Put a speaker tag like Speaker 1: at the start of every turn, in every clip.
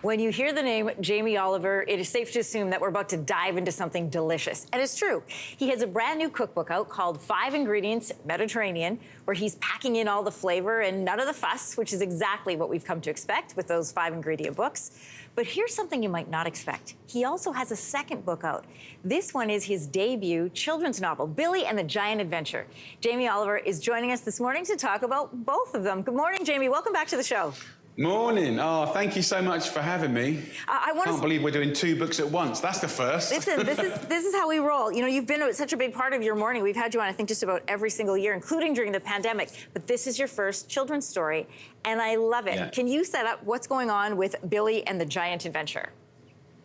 Speaker 1: When you hear the name Jamie Oliver, it is safe to assume that we're about to dive into something delicious. And it's true. He has a brand new cookbook out called 5 Ingredients Mediterranean, where he's packing in all the flavor and none of the fuss, which is exactly what we've come to expect with those 5 ingredient books. But here's something you might not expect. He also has a second book out. This one is his debut children's novel, Billy and the Giant Adventure. Jamie Oliver is joining us this morning to talk about both of them. Good morning, Jamie. Welcome back to the show.
Speaker 2: Morning. Oh, thank you so much for having me. I can't believe we're doing 2 books at once. That's the first.
Speaker 1: Listen, this is how we roll. You know, you've been such a big part of your morning. We've had you on, I think, just about every single year, including during the pandemic. But this is your first children's story, and I love it. Yeah. Can you set up what's going on with Billy and the Giant Adventure?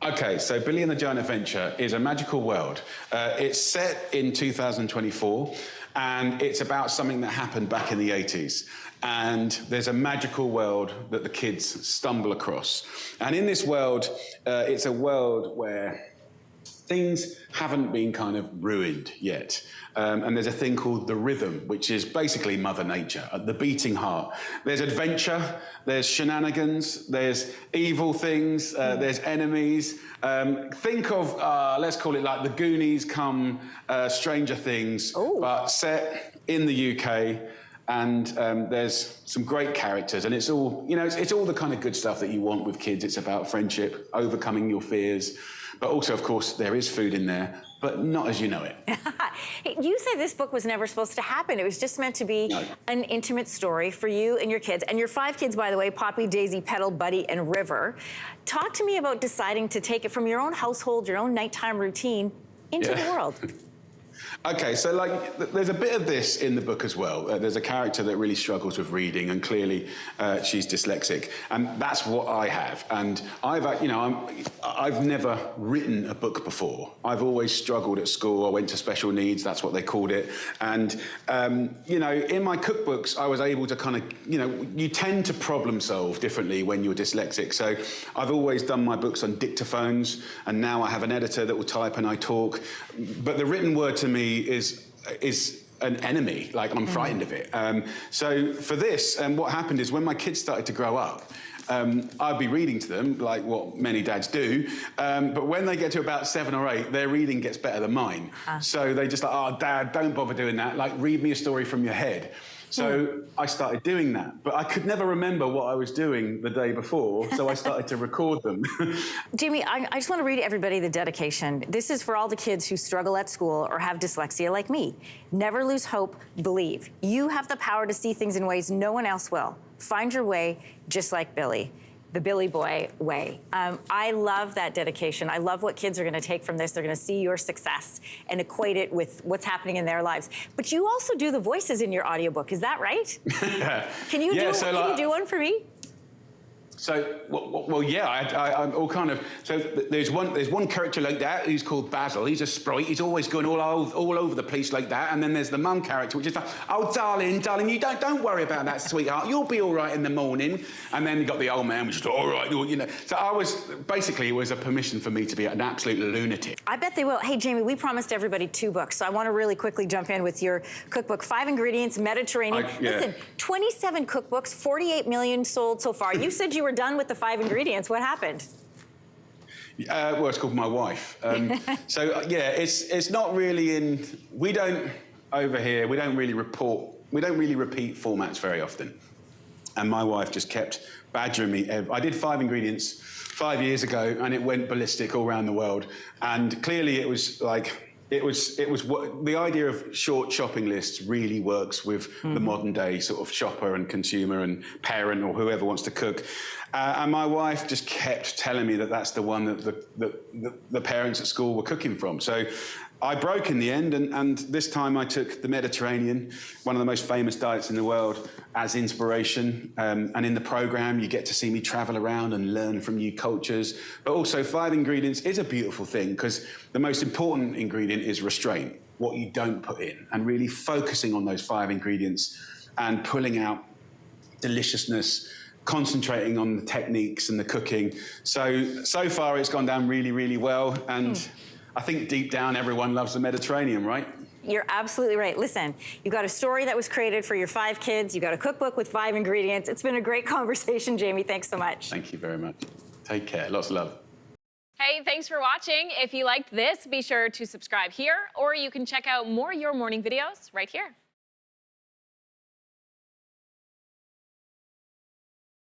Speaker 2: Okay, so Billy and the Giant Adventure is a magical world. It's set in 2024, and it's about something that happened back in the 80s. And there's a magical world that the kids stumble across. And in this world, it's a world where things haven't been kind of ruined yet. And there's a thing called the rhythm, which is basically Mother Nature, the beating heart. There's adventure, there's shenanigans, there's evil things, there's enemies. Think of, let's call it like the Goonies come Stranger Things, but set in the UK. And there's some great characters, and it's all, you know, it's all the kind of good stuff that you want with kids. It's about friendship, overcoming your fears, but also, of course, there is food in there, but not as you know it.
Speaker 1: You say this book was never supposed to happen. It was just meant to be an intimate story for you and your kids. And your 5 kids, by the way, Poppy, Daisy, Petal, Buddy, and River. Talk to me about deciding to take it from your own household, your own nighttime routine, into the world.
Speaker 2: Okay, so like, there's a bit of this in the book as well. There's a character that really struggles with reading, and clearly she's dyslexic, and that's what I have. And I've never written a book before. I've always struggled at school. I went to special needs, that's what they called it. And you know, in my cookbooks, I was able to kind of, you know, you tend to problem solve differently when you're dyslexic. So I've always done my books on dictaphones, and now I have an editor that will type and I talk. But the written word to me is an enemy. Like, I'm frightened of it. So for this, what happened is when my kids started to grow up, I'd be reading to them, like what many dads do, but when they get to about 7 or 8, their reading gets better than mine. So they just like, oh, Dad, don't bother doing that. Like, read me a story from your head. So I started doing that, but I could never remember what I was doing the day before, so I started to record them.
Speaker 1: Jamie, I just want to read everybody the dedication. This is for all the kids who struggle at school or have dyslexia like me. Never lose hope, believe. You have the power to see things in ways no one else will. Find your way, just like Billy. The Billy Boy way. I love that dedication. I love what kids are going to take from this. They're going to see your success and equate it with what's happening in their lives. But you also do the voices in your audiobook. Is that right? Can you do one for me?
Speaker 2: So, well, yeah, I'm all kind of. So there's one character like that who's called Basil. He's a sprite. He's always going all over the place like that. And then there's the mum character, which is like, oh, darling, you don't worry about that, sweetheart. You'll be all right in the morning. And then you got the old man, which is all right, you know. So it was a permission for me to be an absolute lunatic.
Speaker 1: I bet they will. Hey, Jamie, we promised everybody 2 books, so I want to really quickly jump in with your cookbook, 5 Ingredients Mediterranean. Listen, 27 cookbooks, 48 million sold so far. You said you were done with the 5 ingredients. What happened?
Speaker 2: Well, it's called My Wife. So yeah, it's not really in. We don't over here. We don't really repeat formats very often. And my wife just kept badgering me. I did 5 ingredients 5 years ago, and it went ballistic all around the world. And clearly, it was like. It was what the idea of short shopping lists really works with the modern day sort of shopper and consumer and parent or whoever wants to cook. And my wife just kept telling me that that's the one that the parents at school were cooking from. So I broke in the end, and this time I took the Mediterranean, one of the most famous diets in the world, as inspiration. And in the program, you get to see me travel around and learn from new cultures. But also 5 ingredients is a beautiful thing, because the most important ingredient is restraint, what you don't put in, and really focusing on those 5 ingredients and pulling out deliciousness, concentrating on the techniques and the cooking. So far it's gone down really, really well. And I think deep down, everyone loves the Mediterranean, right?
Speaker 1: You're absolutely right. Listen, you got a story that was created for your 5 kids. You got a cookbook with 5 ingredients. It's been a great conversation, Jamie. Thanks so much.
Speaker 2: Thank you very much. Take care. Lots of love.
Speaker 3: Hey, thanks for watching. If you liked this, be sure to subscribe here, or you can check out more Your Morning videos right here.